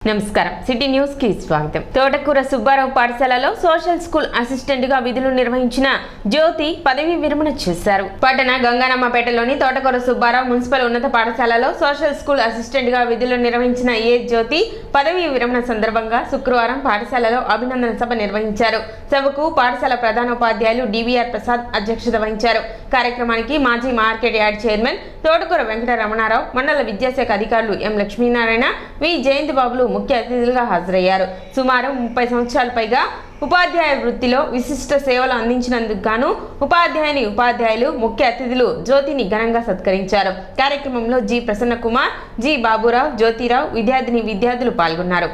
నమస్కారం city news కి స్వాగతం। తోటకూర సుబ్బారావు పాఠశాలలో సోషల్ స్కూల్ అసిస్టెంట్ గా విధులు నిర్వహించిన జ్యోతి పదవి విరమణ చేశారు। పట్టణ గంగానమ్మపేటలోని తోటకూర సుబ్బారావు మున్సిపల్ ఉన్నత పాఠశాలలో సోషల్ స్కూల్ అసిస్టెంట్ గా విధులు నిర్వహించిన జ్యోతి పదవి విరమణ సందర్భంగా శుక్రవారం పాఠశాలలో అభినందన సభ నిర్వహించారు। సభకు పాఠశాల ప్రధానోపాధ్యాయులు డివిఆర్ ప్రసాద్ అధ్యక్షత వహించారు। కార్యక్రమానికి మాజీ మార్కెట్ యార్డ్ చైర్మన్ తోటకూర వెంకట రమణారావు, మండల విద్యాశాఖ అధికారులు ఎం లక్ష్మీనారాయణ, వి జయంతి బాబులు ముఖ్య అతిథులుగా హాజరయ్యారు। సుమారు 30 సంవత్సరాల పైగా ఉపాధ్యాయ వృత్తిలో విశిష్ట సేవలు అందించినందుకు గాను ఉపాధ్యాయులు ముఖ్య అతిథులు జ్యోతిని ఘనంగా సత్కరించారు। కార్యక్రమంలో జి ప్రసన్న కుమార్, జి బాబురావు, జ్యోతిరావు, విద్యార్థులు పాల్గొన్నారు।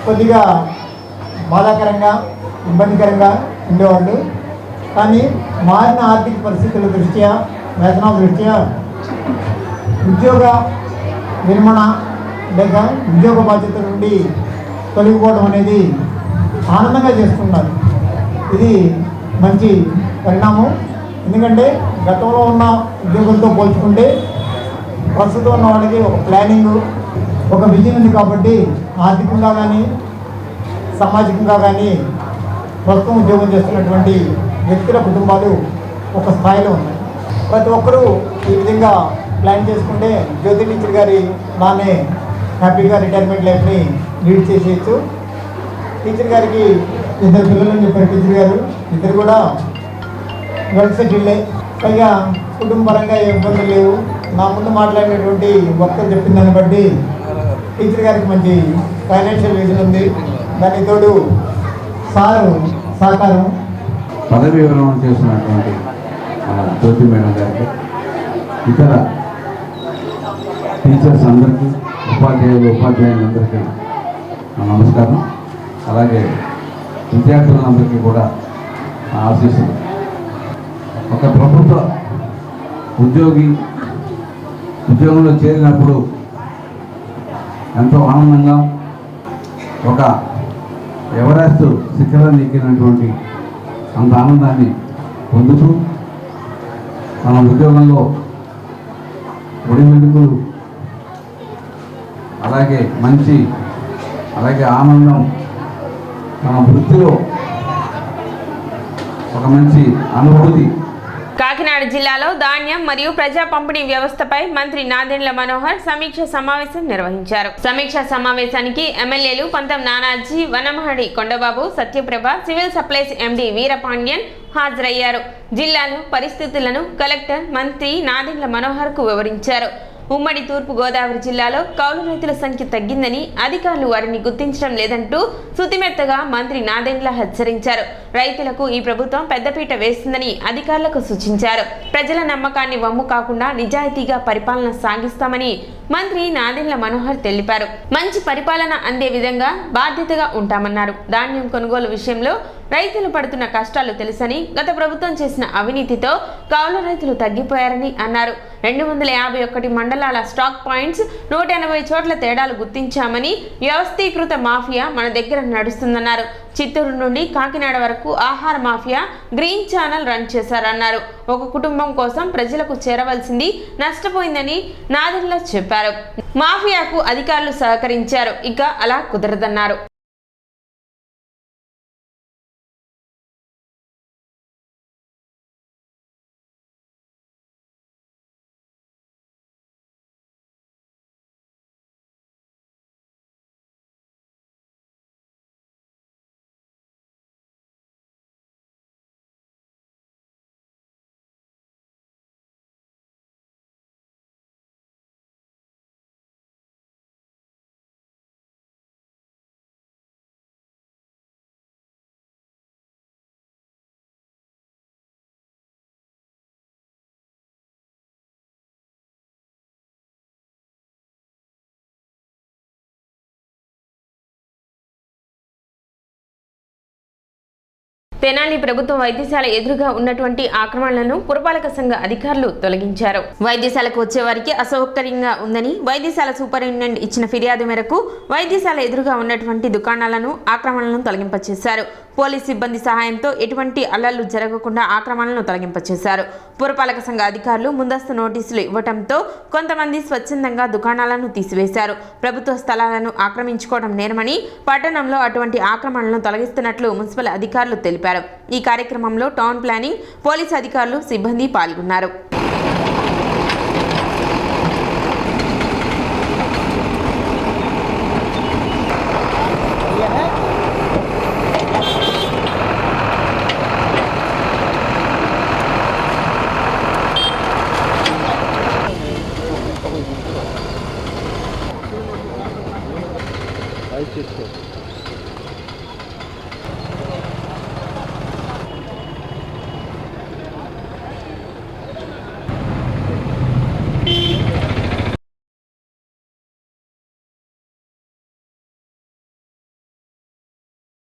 కొద్దిగా బాధాకరంగా ఇబ్బందికరంగా ఉండేవాళ్ళు। కానీ మారిన ఆర్థిక పరిస్థితుల దృష్ట్యా, వేతనాల దృష్ట్యా ఉద్యోగ విరమణ లేక ఉద్యోగ బాధ్యతల నుండి తొలగిపోవడం అనేది ఆనందంగా చేస్తున్నారు। ఇది మంచి పరిణామం। ఎందుకంటే గతంలో ఉన్న ఉద్యోగులతో పోల్చుకుంటే ప్రస్తుతం ఉన్న వాళ్ళకి ఒక ప్లానింగ్, ఒక విజయం ఉంది కాబట్టి ఆర్థికంగా కానీ సామాజికంగా కానీ ప్రస్తుతం ఉద్యోగం చేస్తున్నటువంటి వ్యక్తుల కుటుంబాలు ఒక స్థాయిలో ఉన్నాయి। ప్రతి ఒక్కరూ ఈ విధంగా ప్లాన్ చేసుకుంటే జ్యోతి టీచర్ గారి నానే హ్యాపీగా రిటైర్మెంట్ లైఫ్ని లీడ్ చేసేయచ్చు। టీచర్ గారికి 2 పిల్లలని చెప్పారు టీచర్ గారు, ఇద్దరు కూడా వెల్ సెటిల్డే, పైగా కుటుంబపరంగా ఏ ఇబ్బందులు లేవు। నా ముందు మాట్లాడినటువంటి వక్తలు చెప్పిన దాన్ని బట్టి టీచర్ గారికి మంచి ఫైనాన్షియల్ విజన్ ఉంది। దానికి తోడు సారు సహకారం। పదవి విరమణ చేసినటువంటి జ్యోతి మేడం గారికి, ఇతర టీచర్స్ అందరికీ, ఉపాధ్యాయులందరికీ నమస్కారం। అలాగే విద్యార్థులందరికీ కూడా ఆశీస్సులు। ఒక ప్రభుత్వ ఉద్యోగంలో చేరినప్పుడు ఎంతో ఆనందంగా ఒక ఎవరెస్ట్ శిఖరాన్ని ఎక్కినటువంటి అంత ఆనందాన్ని పొందుతూ మన ఉద్యోగంలో ఒడిమెడుకులు, అలాగే ఆనందం, మన వృత్తిలో ఒక మంచి అనుభూతి। కాకినాడ జిల్లాలో ధాన్యం మరియు ప్రజా పంపిణీ వ్యవస్థపై మంత్రి నాదెండ్ల మనోహర్ సమీక్ష సమావేశం నిర్వహించారు। సమీక్ష సమావేశానికి ఎమ్మెల్యేలు పంతం నానాజీ, వనమహడి కొండబాబు, సత్యప్రభ, సివిల్ సప్లైస్ ఎండి వీరపాండ్యన్ హాజరయ్యారు। జిల్లాలో పరిస్థితులను కలెక్టర్ మంత్రి నాదెండ్ల మనోహర్ కు వివరించారు। ఉమ్మడి తూర్పు గోదావరి జిల్లాలో కౌలు రైతుల సంఖ్య తగ్గిందని, అధికారులు వారిని గుర్తించడం లేదంటూ సుతిమెత్తగా మంత్రి నాదెండ్ల హెచ్చరించారు। రైతులకు ఈ ప్రభుత్వం పెద్దపీట వేస్తుందని అధికారులకు సూచించారు। ప్రజల నమ్మకాన్ని వమ్ము కాకుండా నిజాయితీగా పరిపాలన సాగిస్తామని మంత్రి నాదెండ్ల మనోహర్ తెలిపారు। మంచి పరిపాలన అందే విధంగా బాధ్యతగా ఉంటామన్నారు। ధాన్యం కొనుగోలు విషయంలో రైతులు పడుతున్న కష్టాలు తెలుసని, గత ప్రభుత్వం చేసిన అవినీతితో కౌలు రైతులు తగ్గిపోయారని అన్నారు। 251 మండలాల స్టాక్ పాయింట్స్, 180 చోట్ల తేడాలు గుర్తించామని, వ్యవస్థీకృత మాఫియా మన దగ్గర నడుస్తుందన్నారు। చిత్తూరు నుండి కాకినాడ వరకు ఆహార మాఫియా గ్రీన్ ఛానల్ రన్ చేశారన్నారు। ఒక కుటుంబం కోసం ప్రజలకు చేరవలసింది నష్టపోయిందని నాదెండ్ల చెప్పారు। మాఫియాకు అధికారులు సహకరించారు, ఇక అలా కుదరదన్నారు। తెనాలి ప్రభుత్వ వైద్యశాల ఎదురుగా ఉన్నటువంటి ఆక్రమణలను పురపాలక సంఘ అధికారులు తొలగించారు. వైద్యశాలకు వచ్చే వారికి అసౌకర్యంగా ఉందని వైద్యశాల సూపరింటెండెంట్ ఇచ్చిన ఫిర్యాదు మేరకు వైద్యశాల ఎదురుగా ఉన్నటువంటి దుకాణాలను ఆక్రమణలను తొలగింపచేశారు. పోలీస్ సిబ్బంది సహాయంతో ఎటువంటి అల్లర్లు జరగకుండా ఆక్రమణలను తొలగింపచేశారు. పురపాలక సంఘ అధికారులు ముందస్తు నోటీసులు ఇవ్వడంతో కొంతమంది స్వచ్ఛందంగా దుకాణాలను తీసివేశారు. ప్రభుత్వ స్థలాలను ఆక్రమించుకోవడం నేరమని పట్టణంలో అటువంటి ఆక్రమణలను తొలగిస్తున్నట్లు మున్సిపల్ అధికారులు తెలిపారు. ఈ కార్యక్రమంలో టౌన్ ప్లానింగ్, పోలీస్ అధికారులు, సిబ్బంది పాల్గొన్నారు.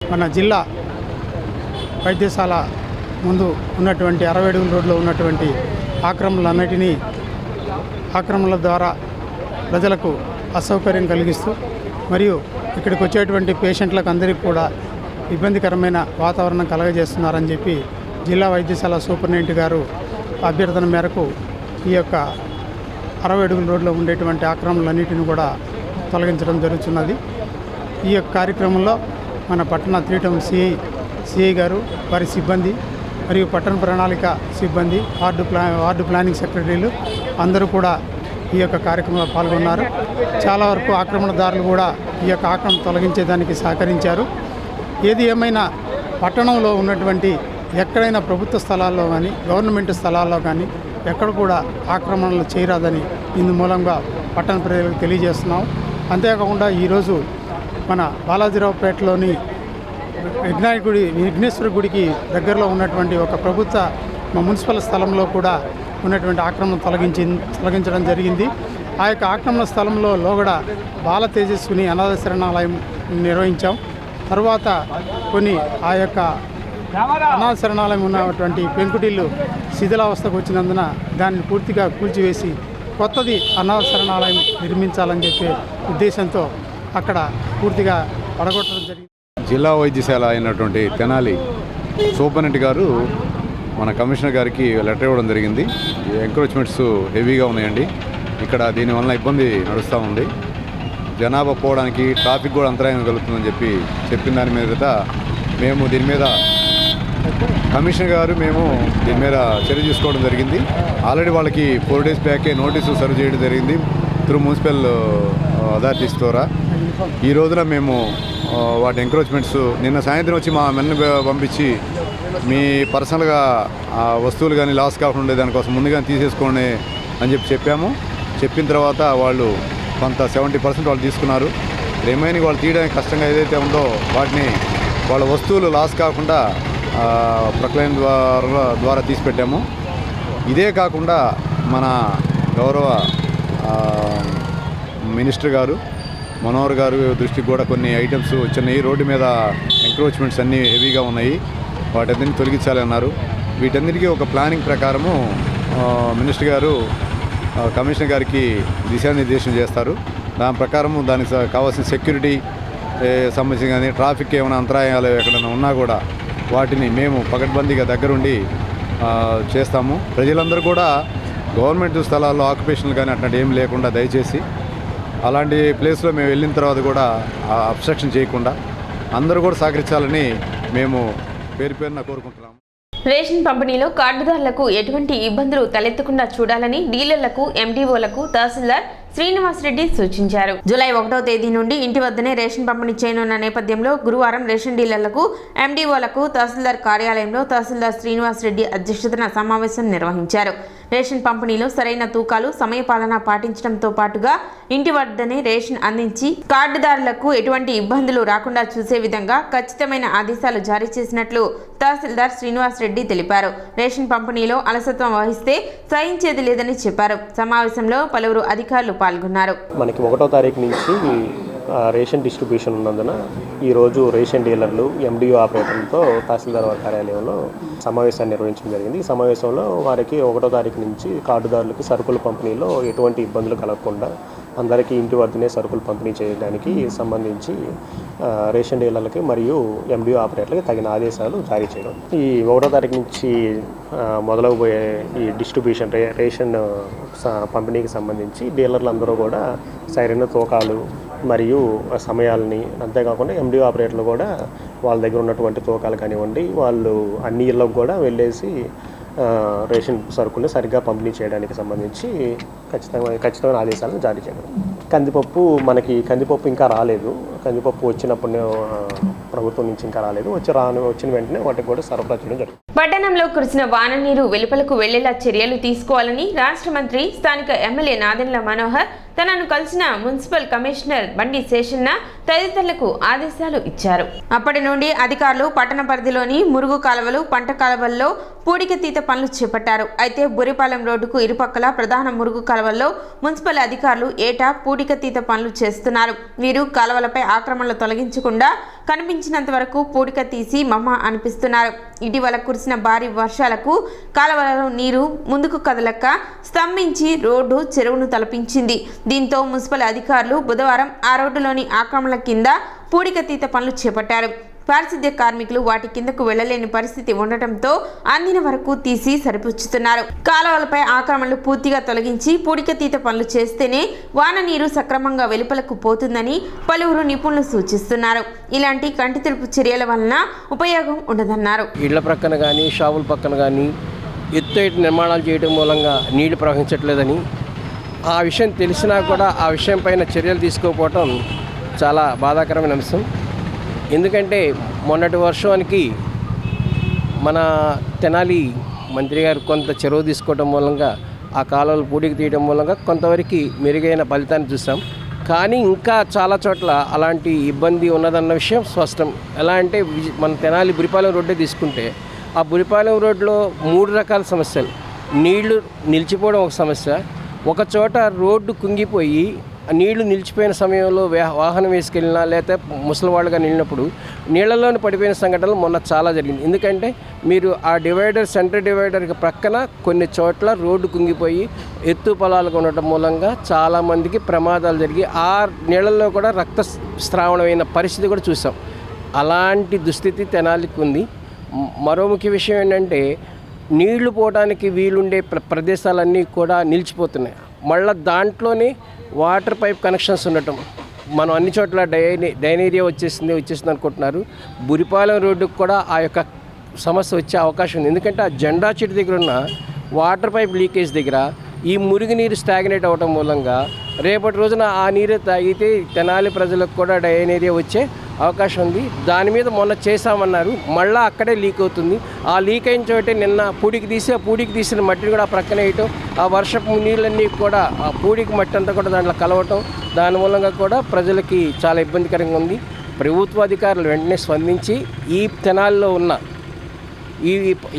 మన జిల్లా వైద్యశాల ముందు ఉన్నటువంటి 60 అడుగుల రోడ్లో ఉన్నటువంటి ఆక్రమణల ద్వారా ప్రజలకు అసౌకర్యం కలిగిస్తూ మరియు ఇక్కడికి వచ్చేటువంటి పేషెంట్లకు అందరికీ కూడా ఇబ్బందికరమైన వాతావరణం కలగజేస్తున్నారని చెప్పి జిల్లా వైద్యశాల సూపరింటెండెంట్ గారు అభ్యర్థన మేరకు ఈ యొక్క 60 అడుగుల రోడ్లో ఉండేటువంటి ఆక్రమణలన్నిటిని కూడా తొలగించడం జరుగుతున్నది. ఈ యొక్క కార్యక్రమంలో మన పట్టణ 3 టౌన్ సిఐ గారు, వారి సిబ్బంది మరియు పట్టణ ప్రణాళిక సిబ్బంది, వార్డు ప్లానింగ్ సెక్రటరీలు అందరూ కూడా ఈ యొక్క కార్యక్రమంలో పాల్గొన్నారు. చాలా వరకు ఆక్రమణదారులు కూడా ఈ యొక్క ఆక్రమణ తొలగించేదానికి సహకరించారు. ఏది ఏమైనా పట్టణంలో ఉన్నటువంటి ఎక్కడైనా ప్రభుత్వ స్థలాల్లో కానీ గవర్నమెంట్ స్థలాల్లో కానీ ఎక్కడ కూడా ఆక్రమణలు చేయరాదని ఇందు మూలంగా పట్టణ ప్రజలకు తెలియజేస్తున్నాం. అంతేకాకుండా ఈరోజు మన బాలాజీరావుపేటలోని విఘ్నేశ్వర గుడికి దగ్గరలో ఉన్నటువంటి ఒక ప్రభుత్వ మున్సిపల్ స్థలంలో కూడా ఉన్నటువంటి ఆక్రమణ తొలగించడం జరిగింది. ఆ యొక్క ఆక్రమణ స్థలంలో లోగడ బాల తేజస్విని అనాథ శరణాలయం నిర్వహించాం. తర్వాత కొన్ని ఆ యొక్క అనాథ శరణాలయం ఉన్నటువంటి పెంకుటిల్లు శిథిలావస్థకు వచ్చినందున దాన్ని పూర్తిగా కూల్చివేసి కొత్తది అనాథ శరణాలయం నిర్మించాలని చెప్పే ఉద్దేశంతో అక్కడ పూర్తిగా పడగొట్టడం జరిగింది. జిల్లా వైద్యశాల అయినటువంటి తెనాలి సూపరింటెండెంట్ గారు మన కమిషనర్ గారికి లెటర్ ఇవ్వడం జరిగింది. ఎంక్రోచ్మెంట్స్ హెవీగా ఉన్నాయండి. ఇక్కడ దీనివల్ల ఇబ్బంది నడుస్తూ ఉంది. జనాభా పోవడానికి ట్రాఫిక్ కూడా అంతరాయం కలుగుతుందని చెప్పిన దాని మీద మేము దీని మీద కమిషనర్ గారు దీని మీద చర్య తీసుకోవడం జరిగింది. ఆల్రెడీ వాళ్ళకి 4 days బ్యాకే నోటీసు సర్వ్ చేయడం జరిగింది త్రూ మున్సిపల్ అథారిటీస్ ద్వారా. ఈ రోజున మేము వాటి ఎంక్రోచ్మెంట్స్ నిన్న సాయంత్రం వచ్చి మా మెన్ను పంపించి మీ పర్సనల్గా వస్తువులు కానీ లాస్ కాకుండా దానికోసం ముందుగానే తీసేసుకోండి అని చెప్పాము. చెప్పిన తర్వాత వాళ్ళు కొంత 70% వాళ్ళు తీసుకున్నారు. రిమైనింగ్ వాళ్ళు తీయడానికి కష్టంగా ఏదైతే ఉందో వాటిని వాళ్ళ వస్తువులు లాస్ కాకుండా ప్రొక్లైన్ ద్వారా తీసిపెట్టాము. ఇదే కాకుండా మన గౌరవ మినిస్టర్ గారు మనోహర్ గారు దృష్టికి కూడా కొన్ని ఐటమ్స్ వచ్చినాయి. రోడ్డు మీద ఎంక్రోచ్మెంట్స్ అన్నీ హెవీగా ఉన్నాయి, వాటన్నిటిని తొలగించాలన్నారు. వీటన్నిటికీ ఒక ప్లానింగ్ ప్రకారము మినిస్టర్ గారు కమిషనర్ గారికి దిశానిర్దేశం చేస్తారు. దాని ప్రకారము దానికి కావాల్సిన సెక్యూరిటీ సంబంధించి కానీ ట్రాఫిక్ ఏమైనా అంతరాయాలు ఎక్కడైనా ఉన్నా కూడా వాటిని మేము పకడ్బందీగా దగ్గరుండి చేస్తాము. ప్రజలందరూ కూడా గవర్నమెంట్ స్థలాల్లో ఆక్యుపేషన్లు కానీ అట్లాంటి ఏం లేకుండా దయచేసి అలాంటి ప్లేస్లో మేము వెళ్ళిన తర్వాత కూడా అబ్స్ట్రక్షన్ చేయకుండా అందరూ కూడా సహకరించాలని మేము పేరున కోరుకుంటున్నాము. రేషన్ పంపిణీలో కార్డుదారులకు ఎటువంటి ఇబ్బందులు తలెత్తకుండా చూడాలని డీలర్లకు, ఎండీఓలకు తహసీల్దార్ శ్రీనివాసరెడ్డి సూచించారు. జూలై 1వ తేదీ నుండి ఇంటి వద్దనే రేషన్ పంపిణీ చేయనున్న నేపథ్యంలో గురువారం రేషన్ డీలర్లకు, ఎండీఓలకు తహసీల్దార్ కార్యాలయంలో తహసీల్దార్ శ్రీనివాసరెడ్డి అధ్యక్షతన సమావేశం నిర్వహించారు. రేషన్ పంపిణీలో సరైన తూకాలు, సమయపాలన పాటించడంతో పాటుగా ఇంటి వద్దనే రేషన్ అందించి కార్డుదారులకు ఎటువంటి ఇబ్బందులు రాకుండా చూసే విధంగా ఖచ్చితమైన ఆదేశాలు జారీ చేసినట్లు తహసీల్దార్ శ్రీనివాసరెడ్డి తెలిపారు. రేషన్ పంపిణీలో అలసత్వం వహిస్తే సహించేది లేదని చెప్పారు. సమావేశంలో పలువురు అధికారులు పాల్గొన్నారు. మనకి 1వ తారీఖు నుంచి రేషన్ డిస్ట్రిబ్యూషన్ ఉన్నందున ఈరోజు రేషన్ డీలర్లు ఎండిఓ ఆపరేటర్లతో తహసీల్దార్ వారి కార్యాలయంలో సమావేశాన్ని నిర్వహించడం జరిగింది. ఈ సమావేశంలో వారికి 1వ తారీఖు నుంచి కార్డుదారులకు సరుకుల పంపిణీలో ఎటువంటి ఇబ్బందులు కలగకుండా అందరికీ ఇంటి వద్దనే సరుకులు పంపిణీ చేయడానికి సంబంధించి రేషన్ డీలర్లకి మరియు ఎండిఓ ఆపరేటర్లకి తగిన ఆదేశాలు జారీ చేయడం. ఈ 1వ తారీఖు నుంచి మొదలవబోయే ఈ డిస్ట్రిబ్యూషన్ రేషన్ పంపిణీకి సంబంధించి డీలర్లు అందరూ కూడా సరైన తూకాలు మరియు సమయాలని, అంతేకాకుండా ఎండిఓ ఆపరేటర్లు కూడా వాళ్ళ దగ్గర ఉన్నటువంటి తూకాలు కానివ్వండి, వాళ్ళు అన్ని ఇళ్ళకు కూడా వెళ్ళేసి రేషన్ సరుకుల్ని సరిగ్గా పంపిణీ చేయడానికి సంబంధించి ఖచ్చితమైన ఆదేశాలను జారీ చేయడం. కందిపప్పు ఇంకా రాలేదు. కందిపప్పు వచ్చినప్పుడు ప్రభుత్వం నుంచి ఇంకా రాలేదు. వచ్చిన వెంటనే వాటికి కూడా సరఫరా చేయడం జరుగుతుంది. పట్టణంలో కురిసిన వాన నీరు వెలుపలకు వెళ్లేలా చర్యలు తీసుకోవాలని రాష్ట్ర మంత్రి స్థానిక ఎమ్మెల్యే నాదెండ్ల మనోహర్ తనను కలిసిన మున్సిపల్ కమిషనర్ బండి శేషన్న తదితరులకు ఆదేశాలు ఇచ్చారు. అప్పటి నుండి అధికారులు పట్టణ పరిధిలోని మురుగు కాలువలు, పంట కాలువల్లో పూడికతీత పనులు చేపట్టారు. అయితే బురిపాలెం రోడ్డుకు ఇరుపక్కల ప్రధాన మురుగు కాలువల్లో మున్సిపల్ అధికారులు ఏటా పూడికతీత పనులు చేస్తున్నారు. వీరు కాలువలపై ఆక్రమణలు తొలగించకుండా కనిపించినంత వరకు పూడిక తీసి మమ్మ అనిపిస్తున్నారు. ఇటీవల కురిసిన భారీ వర్షాలకు కాలువలలో నీరు ముందుకు కదలక స్తంభించి రోడ్డు చెరువును తలపించింది. దీంతో మున్సిపల్ అధికారులు బుధవారం ఆ రోడ్డులోని ఆక్రమణల కింద పూడికతీత పనులు చేపట్టారు. పారిశుద్ధ్య కార్మికులు వాటి కిందకు వెళ్లలేని పరిస్థితి ఉండటంతో అందిన వరకు తీసి సరిపుచ్చుతున్నారు. కాలువలపై ఆక్రమణలు పూర్తిగా తొలగించి పూడికతీత పనులు చేస్తేనే వాన నీరు సక్రమంగా వెలుపలకు పోతుందని పలువురు నిపుణులు సూచిస్తున్నారు. ఇలాంటి కంటి తుడుపు చర్యల వలన ఉపయోగం ఉండదన్నారు. ఇళ్ల ప్రక్కన కానీ షాపుల పక్కన కానీ ఎత్తు నిర్మాణాలు చేయడం మూలంగా నీళ్లు ప్రవహించట్లేదని, ఆ విషయం తెలిసినా కూడా ఆ విషయం పైన చర్యలు తీసుకోకపోవటం చాలా బాధాకరమైన అంశం. ఎందుకంటే మొన్నటి వర్షానికి మన తెనాలి మంత్రి గారు కొంత చొరవ తీసుకోవడం మూలంగా ఆ కాలువలు పూడికి తీయడం మూలంగా కొంతవరకు మెరుగైన ఫలితాన్ని చూసాం. కానీ ఇంకా చాలా చోట్ల అలాంటి ఇబ్బంది ఉన్నదన్న విషయం స్పష్టం. ఎలా అంటే మన తెనాలి బురిపాలెం రోడ్డే తీసుకుంటే ఆ బురిపాలెం రోడ్లో 3 రకాల సమస్యలు. నీళ్లు నిలిచిపోవడం ఒక సమస్య, ఒక చోట రోడ్డు కుంగిపోయి నీళ్లు నిలిచిపోయిన సమయంలో వాహనం వేసుకెళ్ళినా లేకపోతే ముసలివాళ్ళుగా నిలినప్పుడు నీళ్లలోనే పడిపోయిన సంఘటనలు మొన్న చాలా జరిగింది. ఎందుకంటే మీరు ఆ డివైడర్, సెంటర్ డివైడర్కి ప్రక్కన కొన్ని చోట్ల రోడ్డు కుంగిపోయి ఎత్తు పొలాలుగా ఉండటం మూలంగా చాలామందికి ప్రమాదాలు జరిగి ఆ నీళ్ళల్లో కూడా రక్తస్రావణమైన పరిస్థితి కూడా చూసాం. అలాంటి దుస్థితి తెనాలికి ఉంది. మరో ముఖ్య విషయం ఏంటంటే నీళ్లు పోవడానికి వీలుండే ప్రదేశాలన్నీ కూడా నిలిచిపోతున్నాయి. మళ్ళీ దాంట్లోనే వాటర్ పైప్ కనెక్షన్స్ ఉండటం, మనం అన్ని చోట్ల డైనేరియా వచ్చేసింది అనుకుంటున్నారు. బురిపాలెం రోడ్డుకు కూడా ఆ యొక్క సమస్య వచ్చే అవకాశం ఉంది. ఎందుకంటే ఆ జెండా చెట్టు దగ్గర ఉన్న వాటర్ పైప్ లీకేజ్ దగ్గర ఈ మురుగు నీరు స్టాగ్నేట్ అవ్వటం మూలంగా రేపటి రోజున ఆ నీరు తాగితే తెనాలి ప్రజలకు కూడా డైనేరియా వచ్చే అవకాశం ఉంది. దాని మీద మొన్న చేశామన్నారు, మళ్ళీ అక్కడే లీక్ అవుతుంది. ఆ లీక్ అయిన చోటే నిన్న పూడికి తీసిన మట్టిని కూడా ప్రక్కన వేయటం, ఆ వర్షపు నీళ్ళన్నీ కూడా ఆ పూడికి మట్టి అంతా కూడా దాంట్లో కలవటం, దాని మూలంగా కూడా ప్రజలకి చాలా ఇబ్బందికరంగా ఉంది. ప్రభుత్వ అధికారులు వెంటనే స్పందించి ఈ తెనాల్లో ఉన్న ఈ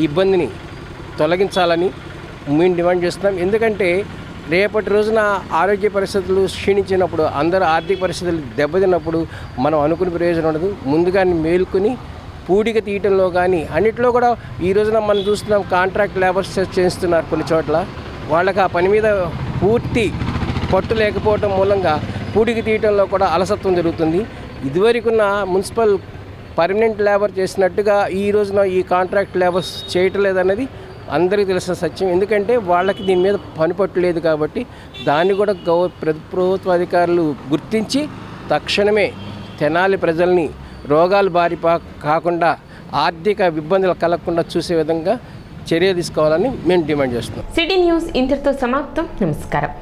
ఇబ్బందిని తొలగించాలని మేము డిమాండ్ చేస్తున్నాం. ఎందుకంటే రేపటి రోజున ఆరోగ్య పరిస్థితులు క్షీణించినప్పుడు, అందరూ ఆర్థిక పరిస్థితులు దెబ్బతిన్నప్పుడు మనం అనుకునే ప్రయోజనం ఉండదు. ముందుగానే మేలుకొని పూడిక తీయటంలో కానీ అన్నింటిలో కూడా ఈ రోజున మనం చూస్తున్నాం కాంట్రాక్ట్ లేబర్స్ చేస్తున్నారు కొన్ని చోట్ల. వాళ్ళకి ఆ పని మీద పూర్తి పట్టు లేకపోవటం మూలంగా పూడిక తీయటంలో కూడా అలసత్వం జరుగుతుంది. ఇదివరకున్న మున్సిపల్ పర్మనెంట్ లేబర్ చేసినట్టుగా ఈ రోజున ఈ కాంట్రాక్ట్ లేబర్స్ చేయటం లేదన్నది అందరికీ తెలిసిన సత్యం. ఎందుకంటే వాళ్ళకి దీని మీద పనిపట్టు లేదు కాబట్టి దాన్ని కూడా ప్రభుత్వ అధికారులు గుర్తించి తక్షణమే తెనాలి ప్రజల్ని రోగాలు బారి కాకుండా ఆర్థిక ఇబ్బందులు కలగకుండా చూసే విధంగా చర్య తీసుకోవాలని మేము డిమాండ్ చేస్తున్నాం. సిటీ న్యూస్ ఇంతటితో సమాప్తం. నమస్కారం.